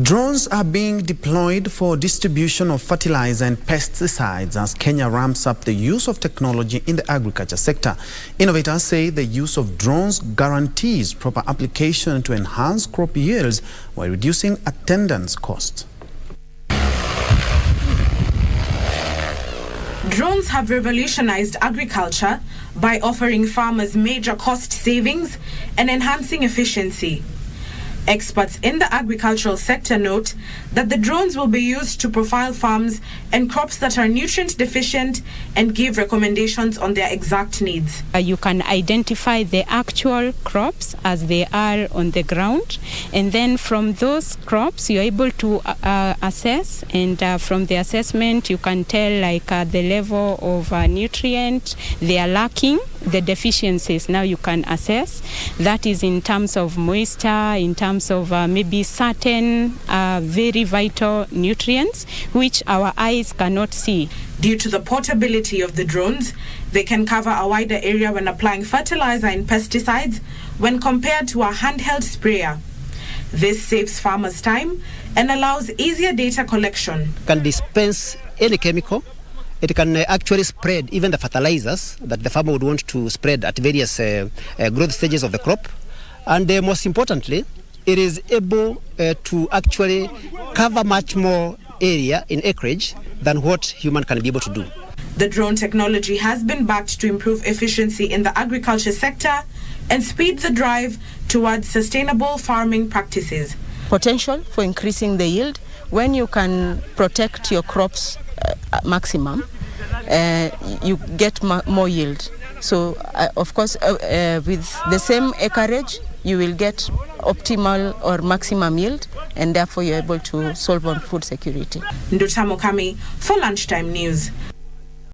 Drones are being deployed for distribution of fertilizer and pesticides as Kenya ramps up the use of technology in the agriculture sector. Innovators say the use of drones guarantees proper application to enhance crop yields while reducing attendance costs. Drones have revolutionized agriculture by offering farmers major cost savings and enhancing efficiency. Experts in the agricultural sector note that the drones will be used to profile farms and crops that are nutrient deficient and give recommendations on their exact needs. You can identify the actual crops as they are on the ground, and then from those crops you're able to assess, and from the assessment you can tell the level of nutrient they are lacking, the deficiencies. Now you can assess that is in terms of moisture, in terms of maybe certain very vital nutrients which our eyes cannot see. Due to the portability of the drones, they can cover a wider area when applying fertilizer and pesticides when compared to a handheld sprayer. This saves farmers time and allows easier data collection. Can dispense any chemical. It can actually spread even the fertilizers that the farmer would want to spread at various growth stages of the crop. And most importantly, it is able to actually cover much more area in acreage than what human can be able to do. The drone technology has been backed to improve efficiency in the agriculture sector and speed the drive towards sustainable farming practices. Potential for increasing the yield when you can protect your crops maximum, you get more yield. So of course with the same acreage you will get optimal or maximum yield, and therefore you're able to solve on food security. Ndutamo Kami for Lunchtime News.